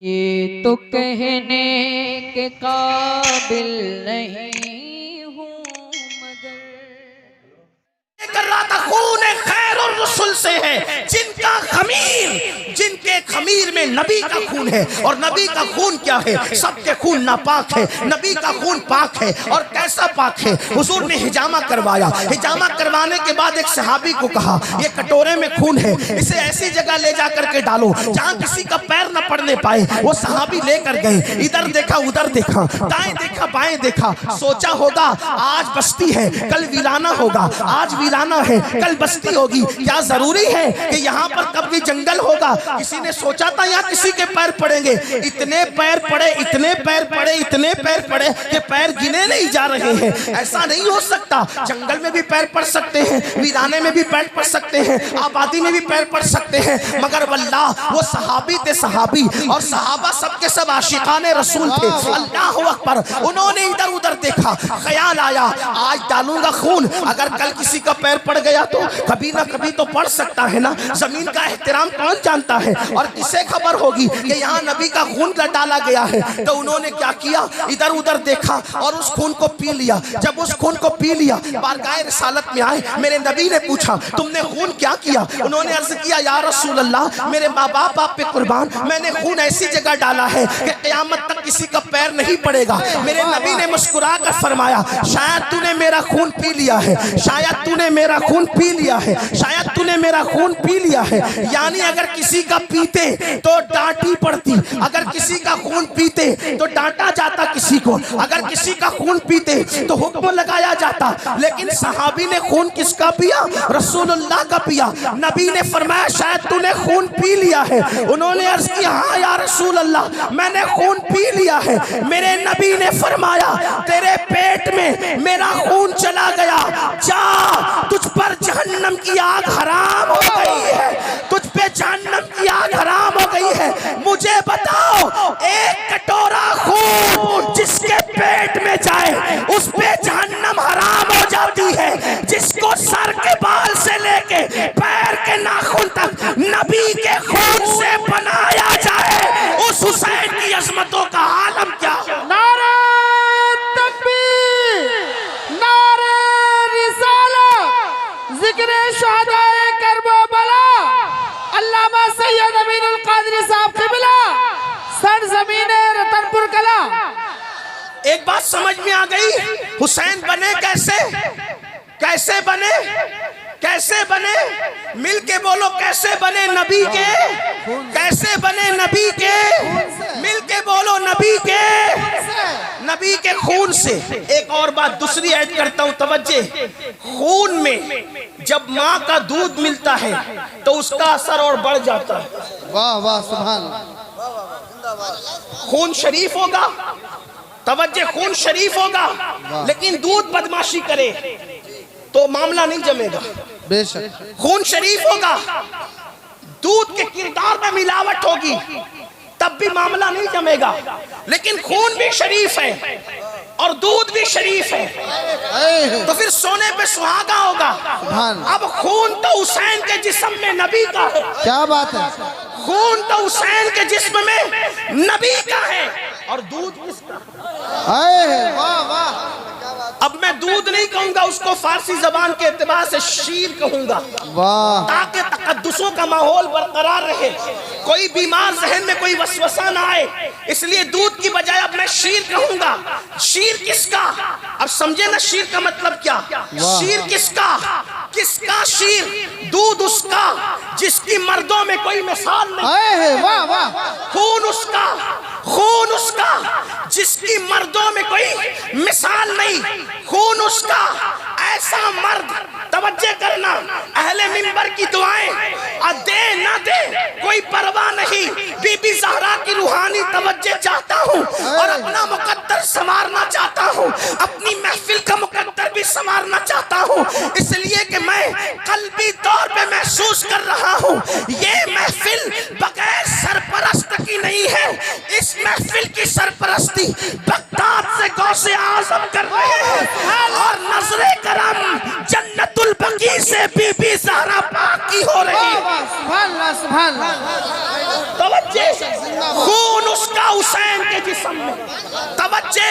یہ تو کہنے کے قابل نہیں ہوں مگر کر رہا تھا خون خیر الرسل سے ہے جن کے خمیر میں نبی کا خون ہے. اور نبی کا خون کیا ہے؟ سب کے خون ناپاک ہے، نبی کا خون پاک ہے. اور کیسا پاک ہے؟ حضور نے حجامہ کروایا. حجامہ کروانے کے بعد ایک صحابی کو کہا یہ کٹورے میں خون ہے، اسے ایسی جگہ لے جا کر کے ڈالو جہاں کسی کا پیر نہ پڑنے پائے. وہ صحابی لے کر گئے، ادھر دیکھا ادھر دیکھا، دائیں دیکھا بائیں دیکھا. سوچا ہوگا آج بستی ہے کل ویرانہ ہوگا، آج ویرانہ ہے کل بستی ہوگی. کیا ضروری ہے کہ یہاں پر کبھی جنگل ہوگا؟ کسی نے سوچا تھا یہاں کسی کے پیر پڑیں گے؟ اتنے پیر پڑے، اتنے پیر پڑے، اتنے پیر پڑے کہ پیر گنے نہیں جا رہے ہیں. ایسا نہیں ہو سکتا. جنگل میں بھی پیر پڑ سکتے ہیں، ویرانے میں بھی پیر پڑ سکتے ہیں، آبادی میں بھی پیر پڑ سکتے ہیں. مگر واللہ وہ صحابی تھے، صحابی، اور صحابہ سب کے سب عاشقان رسول تھے. اللہ اکبر. انہوں نے ادھر ادھر دیکھا، خیال آیا آج ڈالوں گا خون، اگر کل کسی کا پیر پڑ گیا تو کبھی نہ کبھی تو پڑ سکتا ہے نا. زمین کا احترام کون جانتا ہے؟ اور کسے خبر ہوگی کہ یہاں نبی کا خون ڈالا گیا ہے؟ تو انہوں نے کیا کیا؟ ادھر ادھر دیکھا اور اس خون کو پی لیا. جب اس خون کو پی لیا بارگاہ رسالت میں آئے. میرے نبی نے پوچھا تم نے خون کیا کیا؟ انہوں نے عرض کیا یا رسول اللہ میرے ماں باپ آپ پہ قربان، میں نے خون ایسی جگہ ڈالا ہے کہ قیامت تک کسی کا پیر نہیں پڑے گا. میرے نبی نے مسکرا کر فرمایا شاید تو نے میرا خون پی لیا ہے، شاید تو نے میرا خون پی لیا ہے، شاید تو نے میرا خون پی لیا ہے. یعنی اگر کسی کا پیتے تو ڈانٹی پڑتی، اگر کسی کا خون پیتے تو ڈانٹا جاتا کسی کو، اگر کسی کا خون پیتے تو حکم لگایا جاتا. لیکن صحابی نے خون کس کا پیا؟ رسول اللہ کا پیا. نبی نے فرمایا شاید تو نے خون پی لیا ہے. انہوں نے عرض کیا ہاں یا رسول اللہ میں نے خون پی لیا ہے. میرے نبی نے فرمایا تیرے پیٹ میں میرا خون چلا گیا، جا تجھ پر جہنم کی آگ حرام ہو گئی ہے، تجھ پہ جہنم کی آگ حرام ہو گئی ہے. مجھے بتاؤ ایک کٹورا خون جس کے پیٹ میں جائے اس پہ جہنم حرام ہو جاتی ہے. جس کو سر کے بال سے لے کے پیر کے ناخن تک نبی کے خون سے بنایا جائے، اس حسین کی عظمتوں کا عالم کیا ہو؟ نعرہ تکبیر، نعرہ رسالت، ذکر شہدائے کربلا، علامہ سید امین القادری صاحب قبلہ، سرزمین رتن پور کلا. ایک بات سمجھ میں آ گئی، حسین بنے کیسے؟ کیسے بنے؟ کیسے بنے؟ مل کے بولو کیسے بنے نبی کے؟ کیسے بنے نبی کے؟ مل کے بولو نبی کے؟ نبی کے خون سے. ایک اور بات دوسری ایڈ کرتا ہوں، توجہ. خون میں جب ماں کا دودھ ملتا ہے تو اس کا اثر اور بڑھ جاتا ہے. واہ واہ سبحان اللہ. خون شریف ہوگا، توجہ، خون شریف ہوگا، لیکن دودھ بدماشی کرے تو معاملہ نہیں جمے گا. بے شک خون شریف ہوگا، دودھ کے کردار میں ملاوٹ ہوگی تب بھی معاملہ نہیں جمے گا. لیکن خون بھی شریف ہے اور دودھ بھی شریف ہے تو پھر سونے پہ سہاگا ہوگا. اب خون تو حسین کے جسم میں نبی کا ہے. کیا بات ہے؟ خون تو حسین کے جسم میں نبی کا ہے اور دودھ کس کا؟ واہ واہ. اب میں دودھ نہیں کہوں گا، اس کو فارسی زبان کے اعتبار سے شیر کہوں گا واہ تاکہ تقدسوں کا ماحول برقرار رہے، کوئی بیمار ذہن میں کوئی وسوسہ نہ آئے. اس لیے دودھ کی بجائے اب میں شیر کہوں گا. شیر کس کا؟ اب سمجھے نا شیر کا مطلب کیا؟ شیر کس کا؟ کس کا شیر؟ دودھ اس کا جس کی مردوں میں کوئی مثال نہیں. واہ واہ. خون اس کا، خون اس کا جس کی مردوں میں کوئی مثال نہیں. خون اس کا ایسا مرد، توجہ کرنا، اہل منبر کی دعائیں دے نہ دے کوئی پرواہ نہیں. بی بی زہرا کی روحانی توجہ چاہتا ہوں اور اپنا مقدر سنوارنا چاہتا ہوں، اپنی محفل کا مقدر بھی سنوارنا چاہتا ہوں. اس لیے کہ میں قلبی طور پہ محسوس کر رہا ہوں یہ محفل بغیر سرپرست کی نہیں ہے. اس محفل کی سرپرستی بغداد سے غوث اعظم کر رہے ہیں اور نظر کرم جنت البقیع سے بی بی زہرا پاک کی ہو رہی ہے. سبحان اللہ سبحان اللہ. توجہ، خون اس توجہ،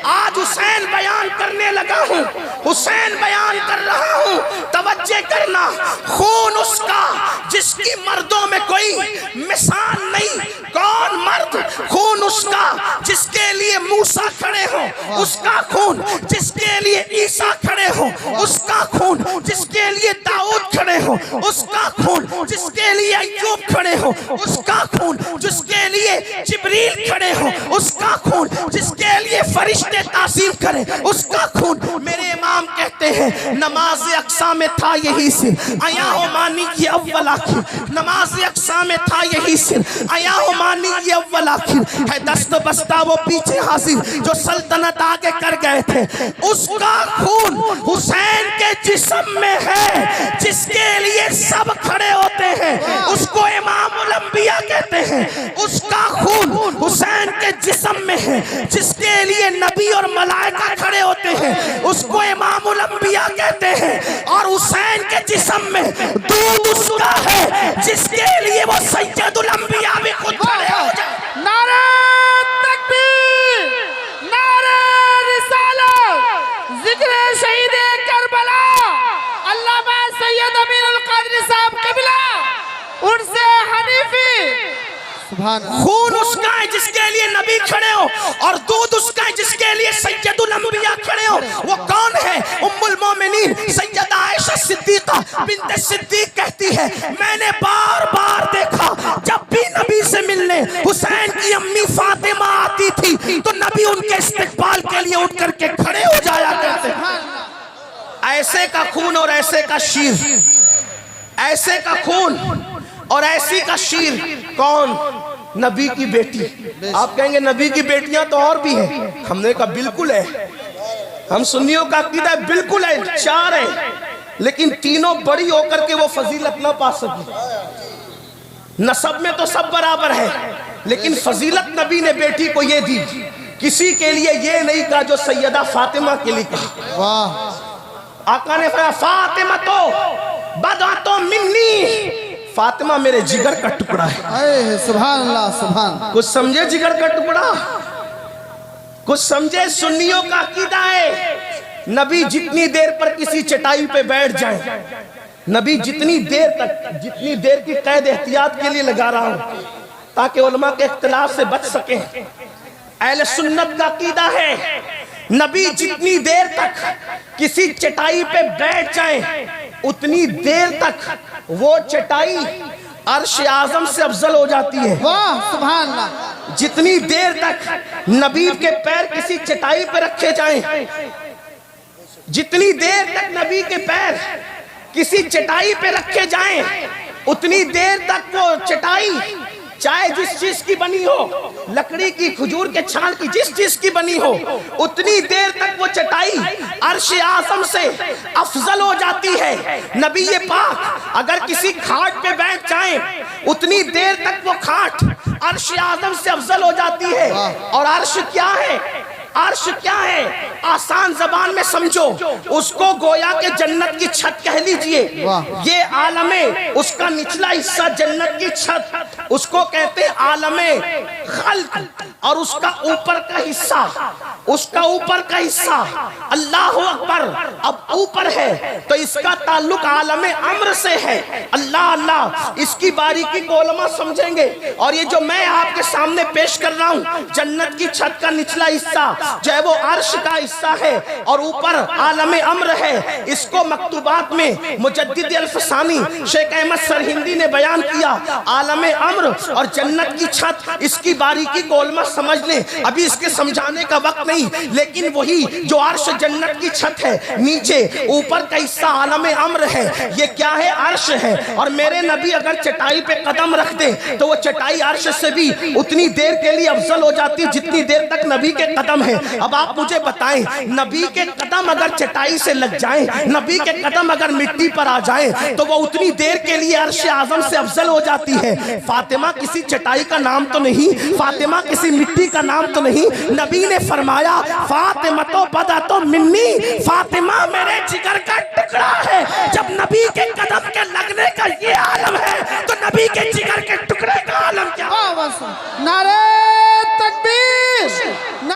آج حسین بیان کرنے لگا ہوں، حسین بیان کر رہا ہوں، توجہ کرنا۔ خون اس کا جس کی مردوں میں کوئی مثال نہیں۔ کون مرد؟ خون اس کا جس کے لیے موسیٰ کھڑے ہوں، اس کا خون جس کے لیے عیسیٰ کھڑے ہوں، اس کا خون جس کے لیے داؤد کھڑے ہوں، اس کا خون جس کے لیے ایوب کھڑے ہوں، اس کا خون جس کے لیے جبریل کھڑے ہوں، اس کا خون جس کے لیے فرشتے تعظیم کریں، اس کا خون۔ میرے امام کہتے ہیں نماز اقصیٰ میں تھا یہی سر، آیا ہو مانی یہ اول آخر۔ نماز اقصیٰ میں تھا یہی سر، آیا ہو مانی یہ اول آخر۔ ہے دست بستہ وہ پیچھے حاضر جو سلطنت آگے کر گئے تھے، اس کا خون حسین کے جسم میں ہے جس کے لیے سب کھڑے ہوتے ہیں، اس کو امام الانبیاء کہتے ہیں۔ اس کا خون حسین کے جسم میں ہے جس کے لیے نبی اور ملائکہ کھڑے ہوتے ہیں، اس کو امام الانبیاء کہتے ہیں۔ اور حسین کے جسم میں دودھ اس کا ہے جس کے لیے وہ سید الانبیاء بھی خود کھڑے ہو جائے۔ نعرہ تکبیر، نعرہ رسالت، ذکر شہید کربلا علامہ سید امین القادری صاحب قبلہ، ان سے حنیفی۔ سبحان اللہ۔ خون اس کا ہے جس کے لیے نبی کھڑے ہو، اور دودھ اس کا ہے جس کے لیے سید الانبیاء کھڑے ہو۔ وہ کون ہے؟ ام المومنین سیدہ عائشہ صدیقہ بنت صدیق کہتی ہے میں نے بار بار دیکھا جب بھی نبی سے ملنے حسین کی امی فاطمہ آتی تھی تو نبی ان کے استقبال کے لیے اٹھ کر کے کھڑے ہو جایا کرتے۔ ایسے کا خون اور ایسے کا شیر، ایسے کا خون اور ایسی کا شیر کون؟ نبی کی بیٹی۔ آپ کہیں گے نبی کی بیٹیاں تو اور بھی ہیں، ہم نے کہا بالکل ہے، ہم سنیوں کا عقیدہ ہے بالکل ہے، 4 ہیں، لیکن تینوں بڑی ہو کر کے وہ فضیلت نہ پا سکی۔ نسب میں تو سب برابر ہے، لیکن فضیلت نبی نے بیٹی کو یہ دی، کسی کے لیے یہ نہیں کہا جو سیدہ فاطمہ کے لیے کہا۔ واہ، آقا نے فرمایا فاطمہ تو بدعۃ منی، فاطمہ میرے جگر کا ٹکڑا ہے۔ اے سبحان اللہ، سبحان اللہ۔ کچھ سمجھے جگر کا ٹکڑا؟ کچھ سمجھے؟ سنیوں کا عقیدہ ہے نبی جتنی دیر پر کسی چٹائی پہ بیٹھ جائیں، نبی جتنی دیر تک، جتنی دیر کی قید احتیاط کے لیے لگا رہا ہوں تاکہ علماء کے اختلاف سے بچ سکیں۔ اہل سنت کا عقیدہ ہے نبی جتنی دیر تک کسی چٹائی پہ بیٹھ جائیں اتنی دیر تک وہ چٹائی عرش اعظم سے افضل ہو جاتی ہے۔ واہ، سبحان اللہ۔ جتنی دیر تک نبی کے پیر کسی چٹائی پہ رکھے جائیں، جتنی دیر تک نبی کے پیر کسی چٹائی پہ رکھے جائیں اتنی دیر تک وہ چٹائی چاہے جس چیز کی بنی ہو، لکڑی کی، کھجور کے چھال کی، جس چیز کی بنی ہو، اتنی دیر تک وہ چٹائی عرش اعظم سے افضل ہو جاتی ہے۔ نبی پاک اگر کسی کھاٹ پہ بیٹھ جائیں اتنی دیر تک وہ کھاٹ عرش اعظم سے افضل ہو جاتی ہے۔ اور عرش کیا ہے؟ عرش کیا ہے؟ آسان زبان میں سمجھو، اس کو گویا کہ جنت کی چھت کہہ لیجئے۔ یہ عالم اس کا نچلا حصہ جنت کی چھت، اس کو کہتے ہیں عالم خلق، اور اس کا اوپر کا حصہ، اس کا اوپر کا حصہ اللہ اکبر اب اوپر ہے تو اس کا تعلق عالم امر سے ہے۔ اللہ اللہ، اس کی باریکی کو علماء سمجھیں گے۔ اور یہ جو میں آپ کے سامنے پیش کر رہا ہوں جنت کی چھت کا نچلا حصہ جو ہے وہ عرش کا حصہ ہے اور اوپر عالم امر ہے۔ اس کو مکتوبات میں مجدد الفسانی شیخ احمد سرہندی نے بیان کیا، عالم امر اور جنت کی چھت، اس کی باریکی کو علماء سمجھ لیں، ابھی اس کے سمجھانے کا وقت نہیں، لیکن وہی جو عرش جنت کی چھت ہے، نیچے اوپر کا حصہ عالم امر ہے، یہ کیا ہے؟ عرش ہے۔ اور میرے نبی اگر چٹائی پہ قدم رکھ دیں تو وہ چٹائی عرش سے بھی اتنی دیر کے لیے افضل ہو جاتی جتنی دیر تک نبی کے قدم ہے۔ اب آپ مجھے بتائیں، نبی کے قدم اگر چٹائی سے لگ جائیں، نبی کے قدم اگر مٹی پر آ جائیں تو وہ اتنی دیر کے لیے عرش اعظم سے افضل ہو جاتی ہے۔ فاطمہ کسی چٹائی کا نام تو نہیں، فاطمہ کسی مٹی کا نام تو نہیں۔ نبی نے فرمایا فاطمہ تو بدعۃ منی، فاطمہ میرے جگر کا ٹکڑا ہے۔ جب نبی کے قدم کے لگنے کا یہ عالم ہے تو نبی کے جگر کے ٹکڑے کا عالم کیا؟ نعرہ